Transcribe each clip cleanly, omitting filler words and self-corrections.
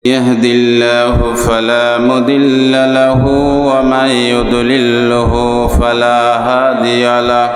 يهد الله فلا مضل له ومن يضلله فلا هادي له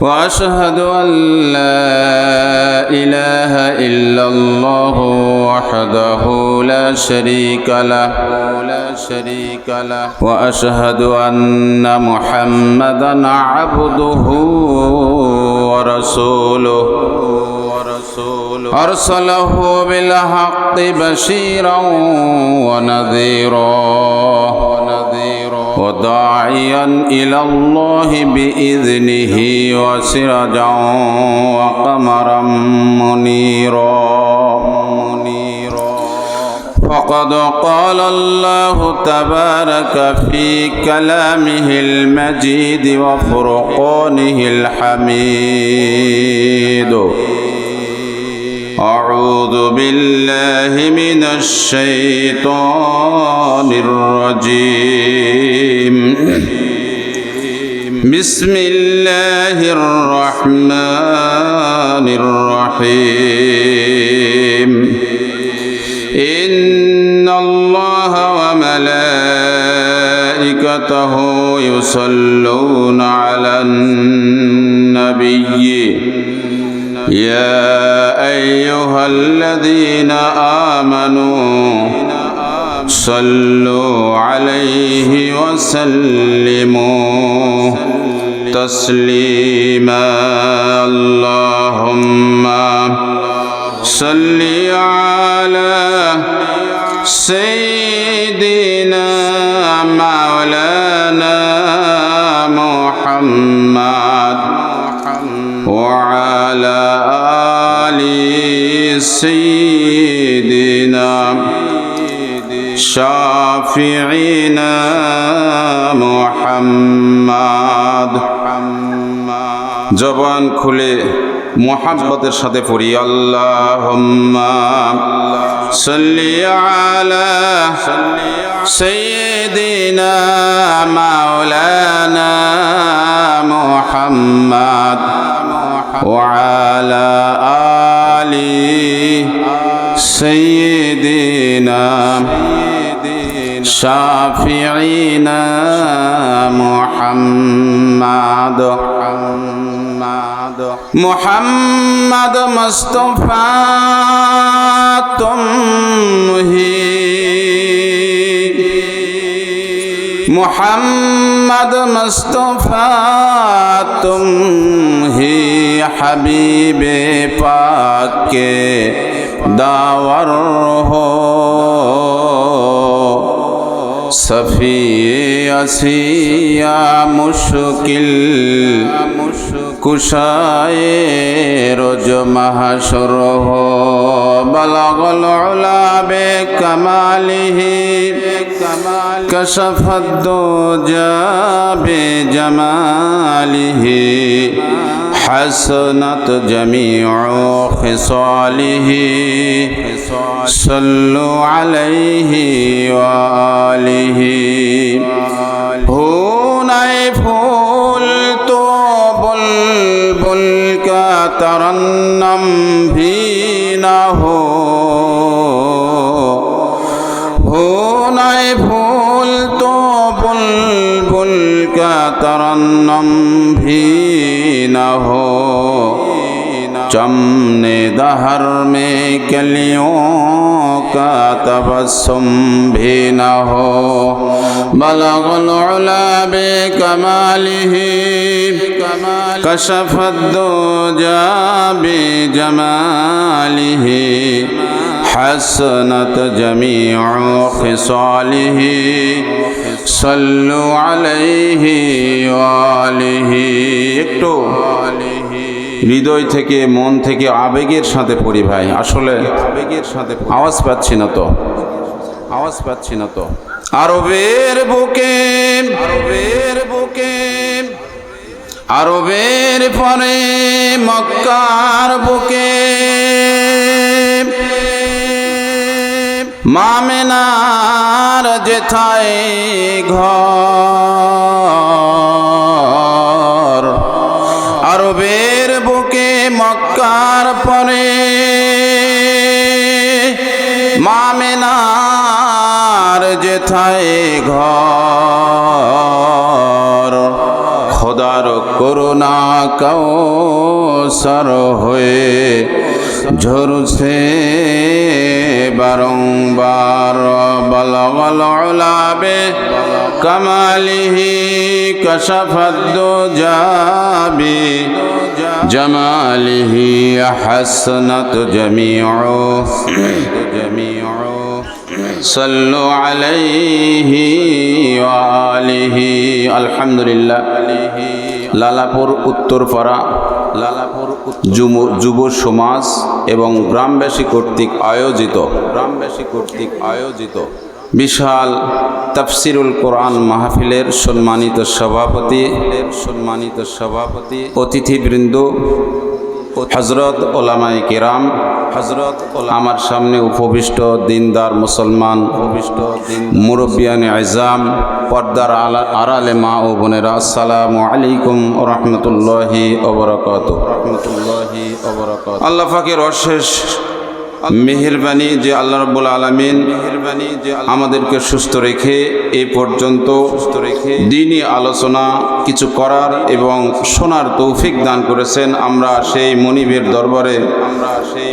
وأشهد أن لا إله إلا الله وحده لا شريك له وأشهد أن محمدا عبده ورسوله أرسله بالحق بشيرا ونذيرا وداعيا إلى الله بإذنه وسراجا وقمرا منيرا فقد قال الله تبارك في كلامه المجيد وفرقانه الحميد أعوذ بالله من الشيطان الرجيم بسم الله الرحمن الرحيم إن الله وملائكته يصلون على النبي يا أيها الذين آمنوا صلوا عليه وسلموا تسليما اللهم صل على سيدنا مولانا محمد وعلى آل سيدنا شافعنا محمد জবান খুলে মুহাব্বতের সাথে পড়ি আল্লাহুম্মা সাল্লি আলা সাইয়্যিদিনা মাওলানা মুহাম্মদ ওয়া আলা আলি সাইয়্যিদিনা শাফিঈনা মুহাম্মদ محمد مصطفى محمد مصطفى तुम ही हबीब पाक के दावर हो सफ़ी असिया मुश्किल कुशाए रोज महशर हो बलगल उला बे कमालिही कशफत दुजा बे जमालिही हसनत जमीउ खिसालिही सल्लु अलैहि व आलिहि हो नए फूल तो बुलबुल का तरन्नम भी न हो नए फूल तो बुलबुल का तरन्नम भी न हो चमने दहर में कलियों का तबस्सुम भी न हो बलगल उला बे कमालिही कशफत दुजा बे जमालिही हसनत जमीउ खिसालिही सल्लु अलैहि व आलिहि একটু হৃদয় থেকে মন থেকে আবেগের সাথে পড়ি ভাই আসলে আবেগের সাথে আওয়াজ পাচ্ছি না তো আরবের বুকে আরবের পরে মক্কার বুকে মামেনার যেথায় ঘর আরবের বুকে মক্কার পরে মামিনার যেথায় ঘর খোদার করুণা কৌসর হয়ে ঝরছে বারংবার বলবল উলাবে কামালিহি কশফদ্দু জাবি জামালিহি হাসনাত জামিউ সাল্লু আলাইহি ওয়া আলিহি। আলহামদুলিল্লাহ। লালাপুর উত্তরপাড়া যুব সমাজ এবং গ্রামবাসী কর্তৃক আয়োজিত বিশাল তাফসিরুল কোরআন মাহফিলের সম্মানিত সভাপতি অতিথিবৃন্দ, হযরত ওলামায়ে কেরাম, আমার সামনে উপবিষ্ট দিনদার মুসলমান, মুরব্বিয়ানে আযম, পর্দার আড়ালে মা ও বোনেরা, আসসালামু আলাইকুম ওয়া রাহমাতুল্লাহি ওয়া বারাকাতুহু। আল্লাহ পাকের অশেষ মেহেরবানি যে আল্লাহ রাব্বুল আলামিন আমাদেরকে সুস্থ রেখে এই পর্যন্ত দ্বীনি আলোচনা কিছু করার এবং শোনার তৌফিক দান করেছেন। আমরা সেই মনিবের দরবারে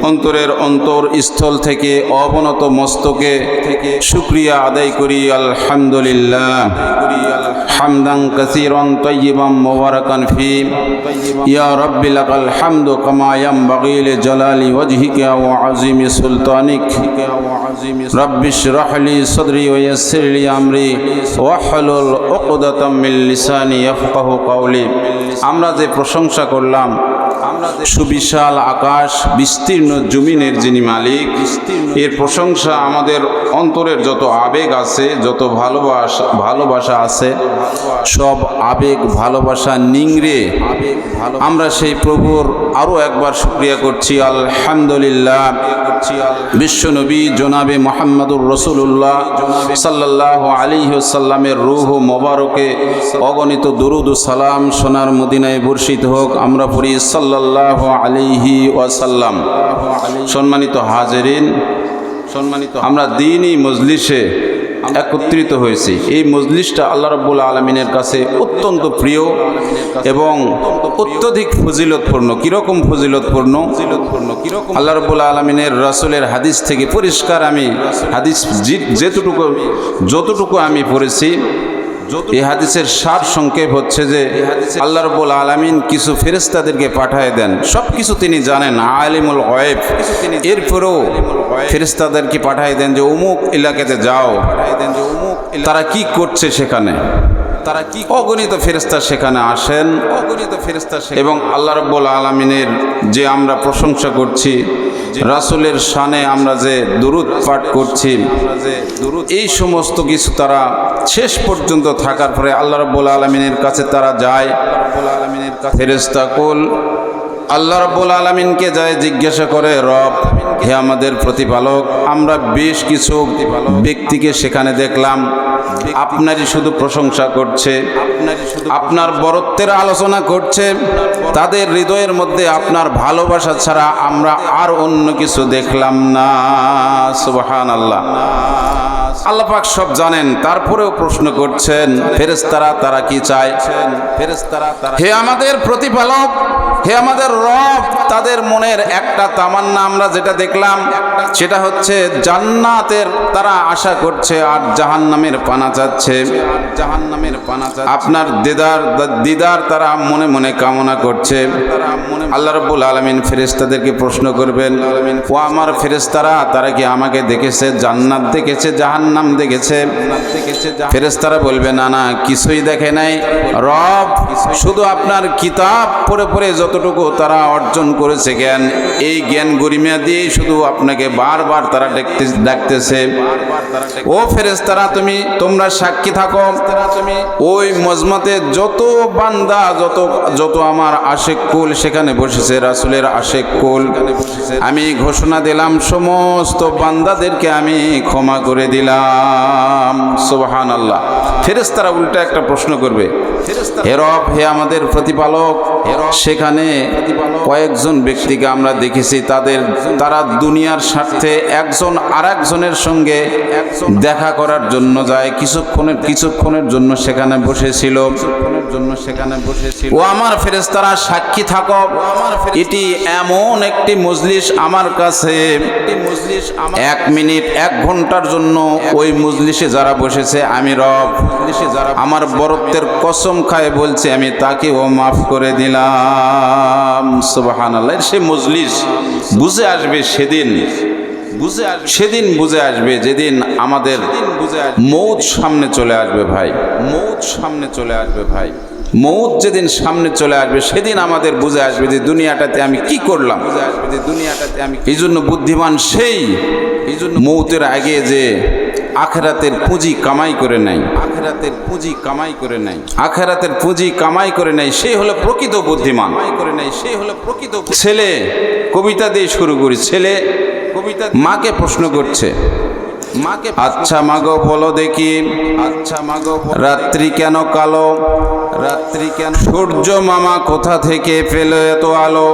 অন্তরের অন্তরস্থল থেকে অবনত মস্তকে শুকরিয়া আদায় করি। আলহামদুলিল্লাহ হামদান কাসীরান তাইয়িবান মুবারাকান ফি ইয়া রাব্বি লাকাল হামদু কামা ইয়ানবাগি লিজালালি ওয়াজহিকা ওয়া আযীমি সুলতানিক রাব্বি ইশরাহ লি সাদরি ওয়া ইয়াসসির লি আমরি ওয়াহলুল উকদাতাম মিন লিসানি ইয়াফকাহু কাওলি। আমরা যে প্রশংসা করলাম, সুবিশাল আকাশ বিস্তীর্ণ জমিনের যিনি মালিক, এর প্রশংসা আমাদের অন্তরের যত আবেগ আছে, যত ভালোবাসা আছে, সব আবেগ ভালোবাসা নিংড়ে আমরা সেই প্রভুর আরও একবার শুকরিয়া করছি। আলহামদুলিল্লাহ। বিশ্বনবী জনাবে মুহাম্মদুর রাসূলুল্লাহ সাল্লাল্লাহু আলাইহি ওয়াসাল্লামের রূহ মোবারকে অগণিত দরুদ ও সালাম সোনার মদিনায় বর্ষিত হোক। আমরা পড়ি সাল্লাল্লাহু আলাইহি ওয়াসাল্লাম। সম্মানিত হাজিরিন, আমরা দ্বীনি মজলিসে একত্রিত হয়েছি। এই মজলিসটা আল্লাহ রাব্বুল আলামিনের কাছে অত্যন্ত প্রিয় এবং অত্যধিক ফজিলতপূর্ণ। কীরকম ফজিলতপূর্ণ? আল্লাহ রাব্বুল আলামিনের রাসূলের হাদিস থেকে পরিষ্কার, আমি হাদিস যতটুকু আমি পড়েছি, এই হাদিসের সার সংক্ষেপ হচ্ছে যে আল্লাহ রাব্বুল আলামিন কিছু ফেরেশতাদেরকে পাঠায় দেন। সব কিছু তিনি জানেন, আলিমুল গায়ব। এরপরেও ফেরেশতাদেরকে পাঠায় দেন যে অমুক এলাকাতে যাও, তারা কি করছে সেখানে, অগণিত ফেরেশতা সেখানে আসেন এবং আল্লাহ রাব্বুল আলামিনের যে আমরা প্রশংসা করছি, রাসূলের শানে আমরা যে দুরূদ পাঠ করছি, এই সমস্ত কিছু তারা শেষ পর্যন্ত থাকার পরে আল্লাহ রাব্বুল আলামিনের কাছে তারা যায়। ফেরেশতা কুল আল্লাহ রাব্বুল আলামিনকে যায় জিজ্ঞাসা করে, রব হে আমাদের প্রতিপালক, আমরা বেশ কিছু ব্যক্তিকে সেখানে দেখলাম আপনারই শুধু প্রশংসা করছে, আপনার বরত্বের আলোচনা করছে, তাদের হৃদয়ের মধ্যে আপনার ভালোবাসা ছাড়া আমরা আর অন্য কিছু দেখলাম না। সুবহানাল্লাহ। আল্লাহ পাক সব জানেন, তারপরেও প্রশ্ন করছেন ফেরেশতারা তারা কি চায়? হে আমাদের প্রতিপালক, হে আমাদের রব, তাদের মনের একটা তামান্না আমরা যেটা দেখলাম সেটা হচ্ছে জান্নাতের তারা আশা করছে আর জাহান্নামের পানা চাচ্ছে। আপনার দিদার তারা মনে মনে কামনা করছে। আল্লাহ রাব্বুল আলামিন ফেরেশতাদেরকে প্রশ্ন করবেন, ও আমার ফেরেশতারা, তারা কি আমাকে দেখেছে? জান্নাত দেখেছে? জাহান্নাম দেখেছে? ফেরেশতারা বলবে, না না, কিছুই দেখে নাই রব, শুধু আপনার কিতাব পড়ে পড়ে যতটুকু তারা অর্জন করেছে জ্ঞান, এই জ্ঞান গরিমা দিয়ে শুধু আপনাকে বারবার তারা ডাকতেছে। ও ফেরেশতারা, তোমরা সাক্ষী থাকো, ওই মজমাতে যত বান্দা, যত আমার আশেক কুল সেখানে বসেছে, রাসূলের আশেক কুল, আমি ঘোষণা দিলাম সমস্ত বান্দাদেরকে আমি ক্ষমা করে দিলাম। সুবহানাল্লাহ। ফেরেশতারা উল্টা একটা প্রশ্ন করবে, হে রব, হে আমাদের প্রতিপালক, সেখানে কয়েকজন ব্যক্তিকে আমরা দেখেছি তারা দুনিয়ার স্বার্থে একজন আরেকজনের সঙ্গে দেখা করার জন্য যায়, কিছুক্ষণের জন্য সেখানে বসেছিল। ও আমার ফেরেশতারা সাক্ষী থাকো, এটি এমন একটি মজলিস আমার কাছে 1 মিনিট 1 ঘন্টার জন্য ওই মজলিসে যারা বসেছে, আমি রব আমার বরত্বের কসম খায় বলছি, আমি তাকেও মাফ করে দিলাম। সুবহানাল্লাহ। সে মজলিস বুঝে আসবে সেদিন বুঝে আসবে যেদিন আমাদের মৌত সামনে চলে আসবে ভাই, মৌত যেদিন সামনে চলে আসবে সেদিন আমাদের বুঝে আসবে যে দুনিয়াটাতে আমি কি করলাম। এই জন্য বুদ্ধিমান সেই মৌতের আগে যে আখিরাতের পুঁজি কামাই করে নেয়, সেই হলো প্রকৃত বুদ্ধিমান। ছেলে কবিতা দিয়ে শুরু করি। ছেলে মাকে প্রশ্ন করছে, আচ্ছা মাগো বলো দেখি, রাত্রি কেন কালো, সূর্য মামা কোথা থেকে পেল এত আলো?